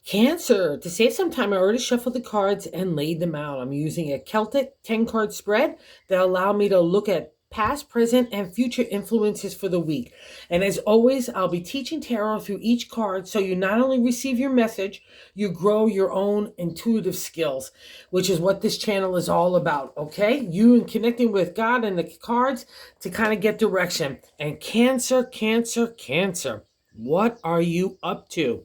Cancer, to save some time, I already shuffled the cards and laid them out. I'm using a Celtic 10 card spread that allow me to look at past, present, and future influences for the week. And as always, I'll be teaching tarot through each card so you not only receive your message, you grow your own intuitive skills, which is what this channel is all about, okay? You and connecting with God and the cards to kind of get direction. And Cancer, Cancer, Cancer, what are you up to?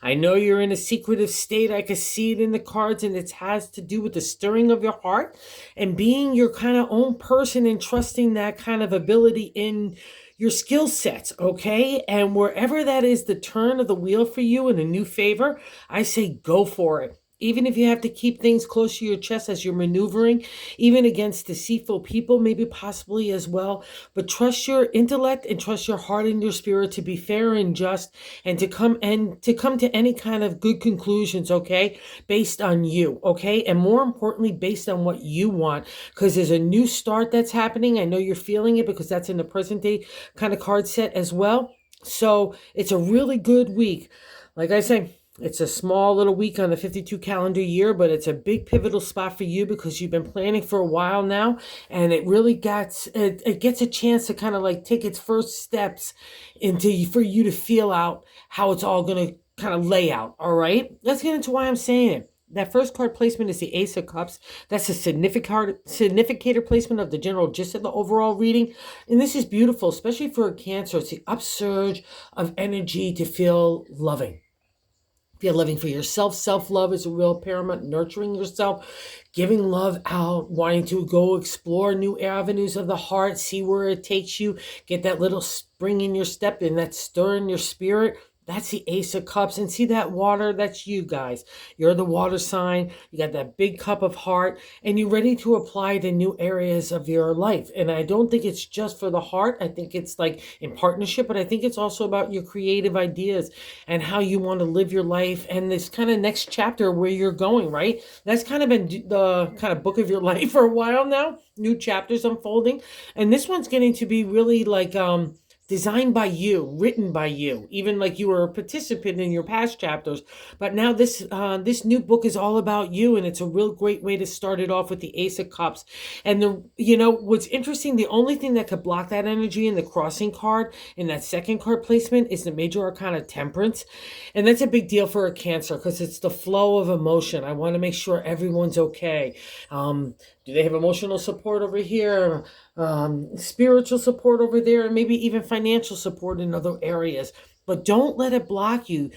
I know you're in a secretive state. I can see it in the cards, and it has to do with the stirring of your heart and being your kind of own person and trusting that kind of ability in your skill sets, okay? And wherever that is the turn of the wheel for you in a new favor, I say go for it. Even if you have to keep things close to your chest as you're maneuvering, even against deceitful people, maybe possibly as well. But trust your intellect and trust your heart and your spirit to be fair and just and to come to any kind of good conclusions, okay? Based on you, okay? And more importantly, based on what you want. Because there's a new start that's happening. I know you're feeling it because that's in the present day kind of card set as well. So it's a really good week. Like I say, it's a small little week on the 52 calendar year, but it's a big pivotal spot for you because you've been planning for a while now, and it really gets a chance to kind of like take its first steps into for you to feel out how it's all going to kind of lay out. All right, let's get into why I'm saying it. That first card placement is the Ace of Cups. That's a significator placement of the general gist of the overall reading. And this is beautiful, especially for a Cancer. It's the upsurge of energy to feel loving. Feel loving for yourself. Self-love is a real paramount. Nurturing yourself, giving love out, wanting to go explore new avenues of the heart, see where it takes you, get that little spring in your step and that stir in your spirit. That's the Ace of Cups. And see that water? That's you guys. You're the water sign. You got that big cup of heart, and you're ready to apply to new areas of your life. And I don't think it's just for the heart. I think it's like in partnership, but I think it's also about your creative ideas and how you want to live your life and this kind of next chapter where you're going, right? That's kind of been the kind of book of your life for a while now. New chapters unfolding. And this one's getting to be really like, designed by you, written by you, even like you were a participant in your past chapters. But now this new book is all about you, and it's a real great way to start it off with the Ace of Cups. And what's interesting, the only thing that could block that energy in the crossing card in that second card placement is the Major Arcana Temperance. And that's a big deal for a Cancer because it's the flow of emotion. I want to make sure everyone's okay. Do they have emotional support over here? Spiritual support over there, and maybe even financial support in other areas. But don't let it block you.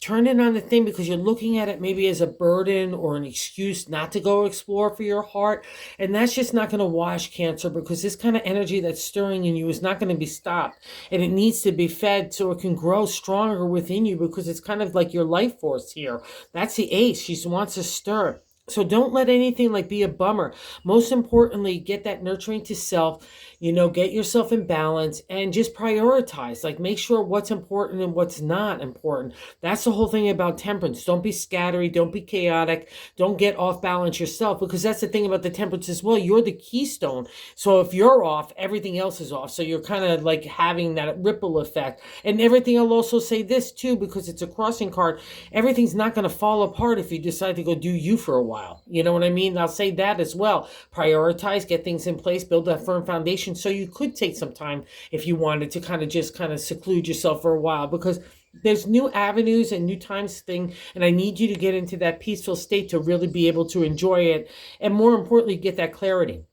Turn it on the thing because you're looking at it maybe as a burden or an excuse not to go explore for your heart. And that's just not going to wash, Cancer, because this kind of energy that's stirring in you is not going to be stopped. And it needs to be fed so it can grow stronger within you because it's kind of like your life force here. That's the Ace. She wants to stir. So don't let anything like be a bummer. Most importantly, get that nurturing to self, get yourself in balance and just prioritize. Like make sure what's important and what's not important. That's the whole thing about temperance. Don't be scattery. Don't be chaotic. Don't get off balance yourself, because that's the thing about the temperance as well. You're the keystone. So if you're off, everything else is off. So you're kind of like having that ripple effect. And everything, I'll also say this too, because it's a crossing card. Everything's not going to fall apart if you decide to go do you for a while. You know what I mean? I'll say that as well. Prioritize, get things in place, build that firm foundation so you could take some time if you wanted to kind of seclude yourself for a while, because there's new avenues and new times thing, and I need you to get into that peaceful state to really be able to enjoy it, and more importantly, get that clarity.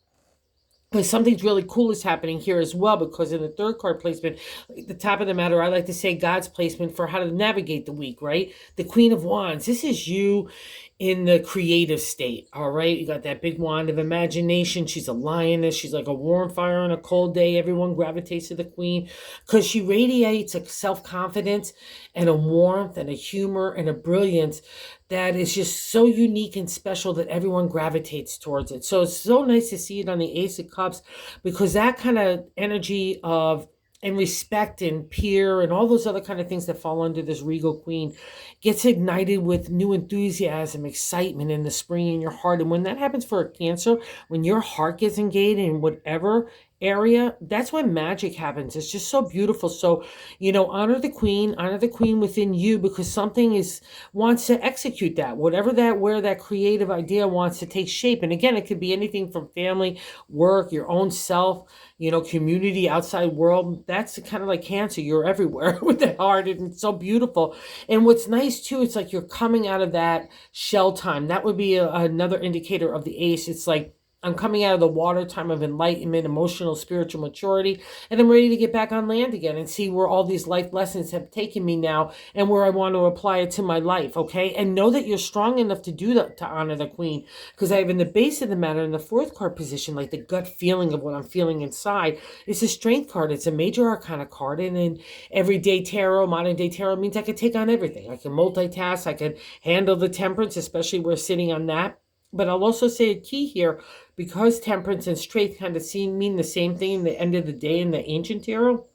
Because something's really cool is happening here as well, because in the third card placement, the top of the matter, I like to say God's placement for how to navigate the week, right? The Queen of Wands. This is you in the creative state, all right? You got that big wand of imagination. She's a lioness. She's like a warm fire on a cold day. Everyone gravitates to the queen because she radiates a self-confidence and a warmth and a humor and a brilliance that is just so unique and special that everyone gravitates towards it. So it's so nice to see it on the Ace of Cups, because that kind of energy of and respect and peer and all those other kind of things that fall under this regal queen gets ignited with new enthusiasm, excitement in the spring in your heart. And when that happens for a Cancer, when your heart gets engaged in whatever, area, that's when magic happens. It's just so beautiful. So, honor the queen within you, because something is wants to execute that, whatever that where that creative idea wants to take shape. And again, it could be anything from family, work, your own self, community, outside world. That's kind of like Cancer. You're everywhere with that heart, and it's so beautiful. And what's nice too, it's like you're coming out of that shell time. That would be another indicator of the ace. It's like I'm coming out of the water time of enlightenment, emotional, spiritual maturity, and I'm ready to get back on land again and see where all these life lessons have taken me now and where I want to apply it to my life, okay? And know that you're strong enough to do that, to honor the queen, because I have in the base of the matter, in the fourth card position, like the gut feeling of what I'm feeling inside, it's a strength card. It's a major arcana card, and in everyday tarot, modern day tarot, means I can take on everything. I can multitask, I can handle the temperance, especially we're sitting on that. But I'll also say a key here, because temperance and strength kind of mean the same thing in the end of the day in the ancient tarot.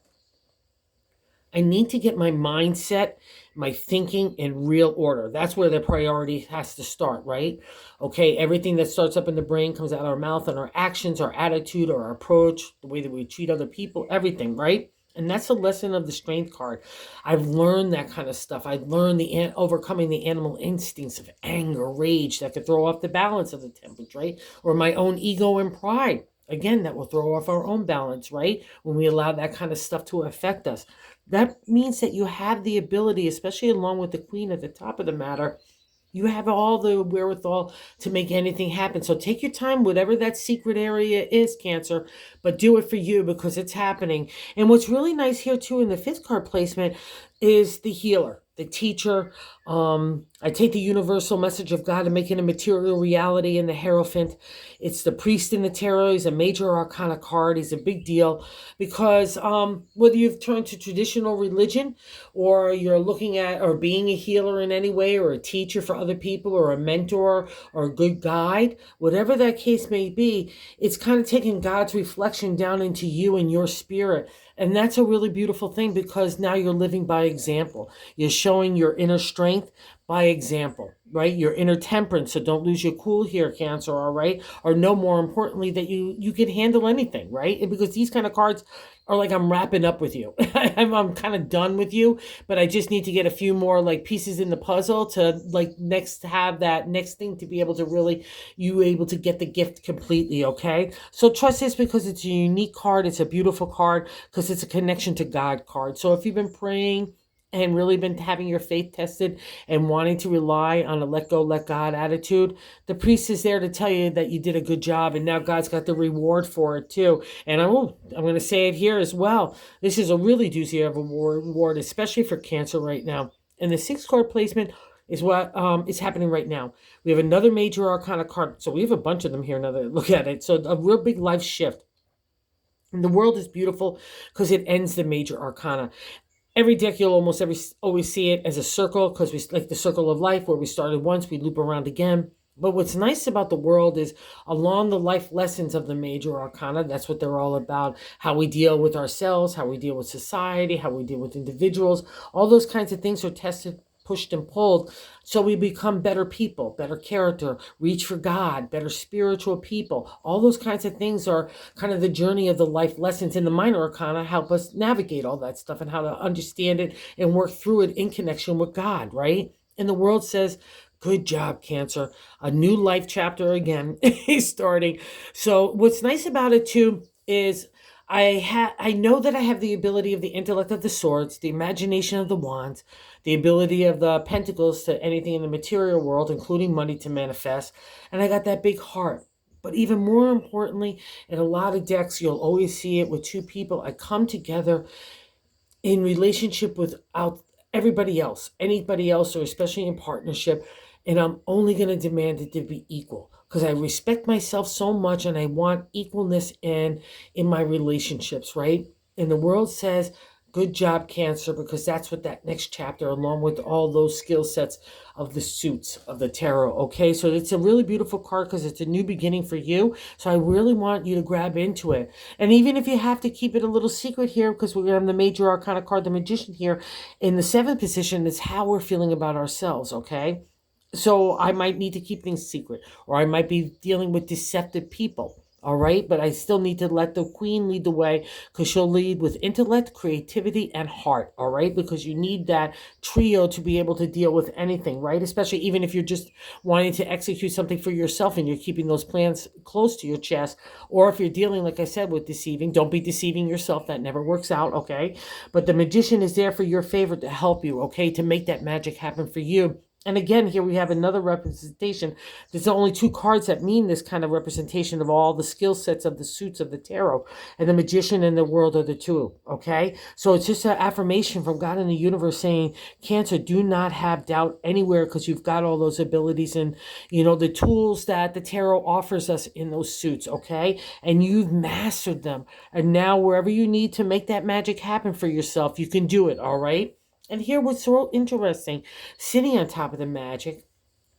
I need to get my mindset, my thinking in real order. That's where the priority has to start, right? Okay, everything that starts up in the brain comes out of our mouth, and our actions, our attitude, our approach, the way that we treat other people, everything, right? And that's the lesson of the strength card. I've learned that kind of stuff. I've learned the overcoming the animal instincts of anger, rage that could throw off the balance of the temperance, right? Or my own ego and pride. Again, that will throw off our own balance, right? When we allow that kind of stuff to affect us. That means that you have the ability, especially along with the queen at the top of the matter, you have all the wherewithal to make anything happen. So take your time, whatever that secret area is, Cancer, but do it for you, because it's happening. And what's really nice here too in the fifth card placement is the healer, the teacher. I take the universal message of God and make it a material reality in the Hierophant. It's the priest in the tarot. He's a major arcana card. He's a big deal, because whether you've turned to traditional religion, or you're looking at or being a healer in any way, or a teacher for other people, or a mentor, or a good guide, whatever that case may be, it's kind of taking God's reflection down into you and your spirit. And that's a really beautiful thing, because now you're living by example. You're showing your inner strength by example, right? Your inner temperance. So don't lose your cool here, Cancer, all right? Or no, more importantly, that you can handle anything, right? And because these kind of cards are like, I'm wrapping up with you. I'm kind of done with you, but I just need to get a few more like pieces in the puzzle to like have that next thing to be able to really, you able to get the gift completely, okay? So trust this, because it's a unique card. It's a beautiful card, because it's a connection to God card. So if you've been praying and really been having your faith tested and wanting to rely on a let go, let God attitude, the priest is there to tell you that you did a good job, and now God's got the reward for it too. And I'm going to say it here as well. This is a really doozy of a reward, especially for Cancer right now. And the sixth card placement is what is happening right now. We have another major arcana card. So we have a bunch of them here now that I look at it. So a real big life shift. And the world is beautiful because it ends the major arcana. Every deck you'll always see it as a circle, because we like the circle of life, where we started once, we loop around again. But what's nice about the world is, along the life lessons of the major arcana, that's what they're all about. How we deal with ourselves, how we deal with society, how we deal with individuals. All those kinds of things are tested, pushed, and pulled, so we become better people, better character, reach for God, better spiritual people. All those kinds of things are kind of the journey of the life lessons. In the minor arcana help us navigate all that stuff and how to understand it and work through it in connection with God, right? And the world says, good job, Cancer. A new life chapter again is starting. So what's nice about it too is I know that I have the ability of the intellect of the swords, the imagination of the wands, the ability of the pentacles to anything in the material world, including money, to manifest. And I got that big heart. But even more importantly, in a lot of decks, you'll always see it with two people. I come together in relationship without everybody else, anybody else, or especially in partnership. And I'm only going to demand it to be equal, because I respect myself so much, and I want equalness in my relationships, right? And the world says, good job, Cancer, because that's what that next chapter, along with all those skill sets of the suits of the tarot, okay? So it's a really beautiful card, because it's a new beginning for you. So I really want you to grab into it. And even if you have to keep it a little secret here, because we're going to have the major arcana card, the Magician, here in the seventh position, is how we're feeling about ourselves, okay? So I might need to keep things secret, or I might be dealing with deceptive people. All right. But I still need to let the queen lead the way because she'll lead with intellect, creativity, and heart. All right. Because you need that trio to be able to deal with anything, right? Especially even if you're just wanting to execute something for yourself and you're keeping those plans close to your chest. Or if you're dealing, like I said, with deceiving, don't be deceiving yourself. That never works out. Okay. But the magician is there for your favor to help you. Okay. To make that magic happen for you. And again, here we have another representation. There's only two cards that mean this kind of representation of all the skill sets of the suits of the tarot. And the magician and the world are the two, okay? So it's just an affirmation from God in the universe saying, Cancer, do not have doubt anywhere because you've got all those abilities and, the tools that the tarot offers us in those suits, okay? And you've mastered them. And now wherever you need to make that magic happen for yourself, you can do it, all right? And here what's so interesting, sitting on top of the magic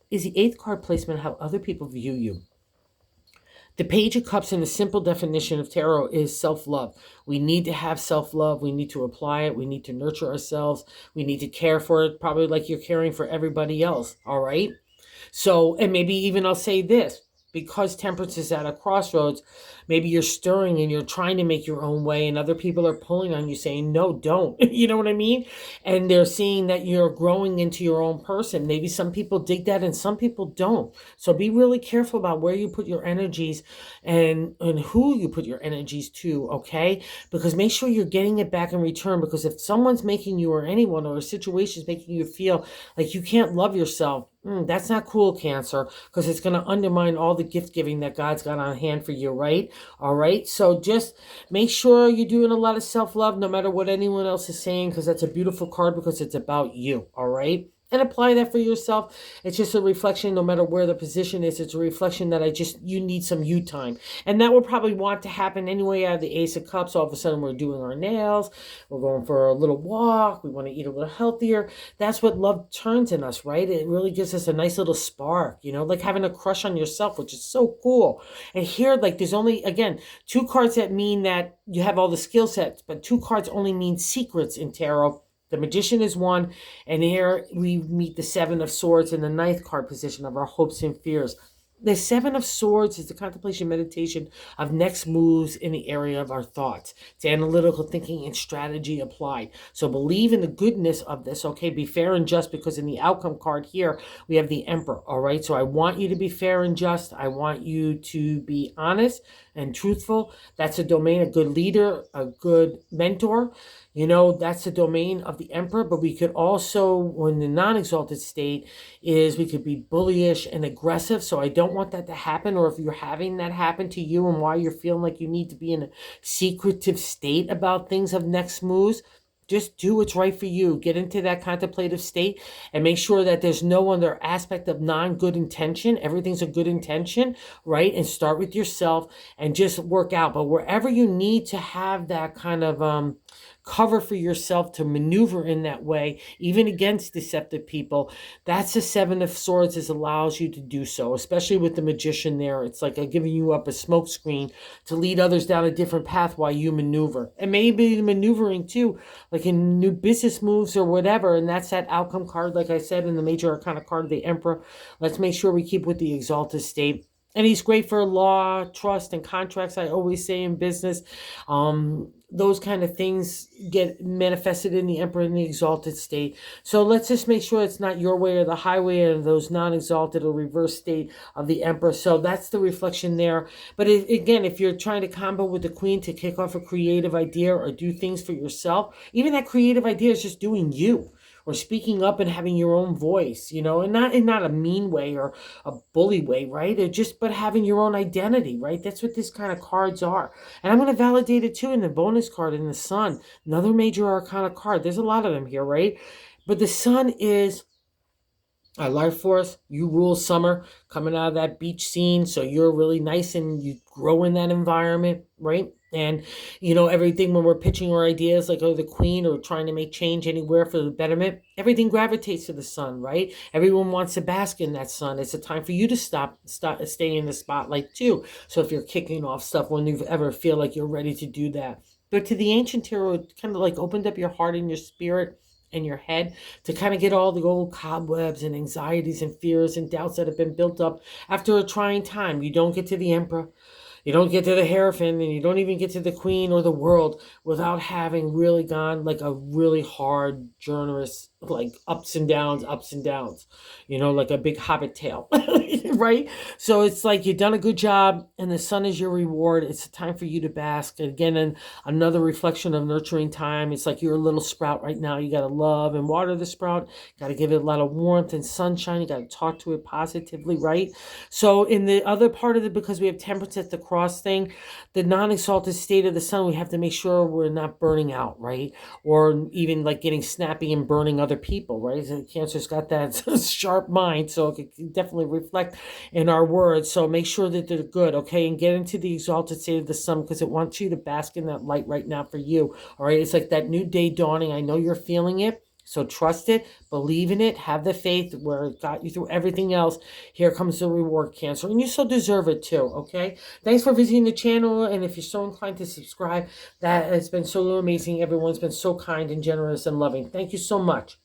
is the eighth card placement, how other people view you. The Page of Cups in the simple definition of tarot is self-love. We need to have self-love. We need to apply it. We need to nurture ourselves. We need to care for it, probably like you're caring for everybody else, all right? So, and maybe even I'll say this, because Temperance is at a crossroads, maybe you're stirring and you're trying to make your own way and other people are pulling on you saying, no, don't. You know what I mean? And they're seeing that you're growing into your own person. Maybe some people dig that and some people don't. So be really careful about where you put your energies and who you put your energies to, okay? Because make sure you're getting it back in return, because if someone's making you or anyone or a situation is making you feel like you can't love yourself, that's not cool, Cancer, because it's going to undermine all the gift giving that God's got on hand for you, right? All right. So just make sure you're doing a lot of self-love no matter what anyone else is saying, because that's a beautiful card because it's about you. All right. And apply that for yourself. It's just a reflection, no matter where the position is. It's a reflection that you need some you time. And that will probably want to happen anyway out of the Ace of Cups. All of a sudden we're doing our nails. We're going for a little walk. We want to eat a little healthier. That's what love turns in us, right? It really gives us a nice little spark, like having a crush on yourself, which is so cool. And here, like, there's only, again, two cards that mean that you have all the skill sets, but two cards only mean secrets in tarot. The Magician is one, and here we meet the Seven of Swords in the ninth card position of our hopes and fears. The Seven of Swords is the contemplation meditation of next moves in the area of our thoughts. It's analytical thinking and strategy applied. So believe in the goodness of this, okay? Be fair and just, because in the outcome card here, we have the Emperor, all right? So I want you to be fair and just. I want you to be honest and truthful. That's a domain, a good leader, a good mentor. That's the domain of the Emperor. But we could also, when the non-exalted state is, we could be bullyish and aggressive. So I don't want that to happen. Or if you're having that happen to you and why you're feeling like you need to be in a secretive state about things of next moves, just do what's right for you. Get into that contemplative state and make sure that there's no other aspect of non-good intention. Everything's a good intention, right? And start with yourself and just work out. But wherever you need to have that kind of cover for yourself to maneuver in that way, even against deceptive people, that's the Seven of Swords allows you to do so, especially with the Magician there. It's like giving you up a smoke screen to lead others down a different path while you maneuver. And maybe maneuvering too, like in new business moves or whatever. And that's that outcome card, like I said, in the major arcana card of the Emperor. Let's make sure we keep with the exalted state. And he's great for law, trust, and contracts, I always say, in business. Those kind of things get manifested in the Emperor in the exalted state. So let's just make sure it's not your way or the highway or those non-exalted or reverse state of the Emperor. So that's the reflection there. But again, if you're trying to combo with the Queen to kick off a creative idea or do things for yourself, even that creative idea is just doing you, or speaking up and having your own voice, and not a mean way or a bully way, right? But having your own identity, right? That's what this kind of cards are. And I'm going to validate it too in the bonus card in the Sun, another major arcana card. There's a lot of them here, right? But the Sun is a life force. You rule summer, coming out of that beach scene. So you're really nice and you grow in that environment, right? And, everything when we're pitching our ideas, like, the Queen, or trying to make change anywhere for the betterment, everything gravitates to the Sun, right? Everyone wants to bask in that sun. It's a time for you to stay in the spotlight too. So if you're kicking off stuff when you ever feel like you're ready to do that. But to the ancient tarot, it kind of like opened up your heart and your spirit and your head to kind of get all the old cobwebs and anxieties and fears and doubts that have been built up after a trying time. You don't get to the Emperor. You don't get to the Hierophant, and you don't even get to the Queen or the World without having really gone like a really hard, generous, like ups and downs, like a big hobbit tail, right? So it's like you've done a good job, and the sun is your reward. It's a time for you to bask. And again, and another reflection of nurturing time. It's like you're a little sprout right now. You got to love and water the sprout. Got to give it a lot of warmth and sunshine. You got to talk to it positively, right? So in the other part of it, because we have temperance at the cross thing, the non-exalted state of the sun, we have to make sure we're not burning out, right? Or even like getting snappy and burning other people, right? So Cancer's got that sharp mind, so it can definitely reflect in our words. So make sure that they're good, okay? And get into the exalted state of the sun, because it wants you to bask in that light right now for you, all right? It's like that new day dawning. I know you're feeling it. So trust it, believe in it, have the faith where it got you through everything else. Here comes the reward, Cancer, and you so deserve it too, okay? Thanks for visiting the channel, and if you're so inclined to subscribe, that has been so amazing. Everyone's been so kind and generous and loving. Thank you so much.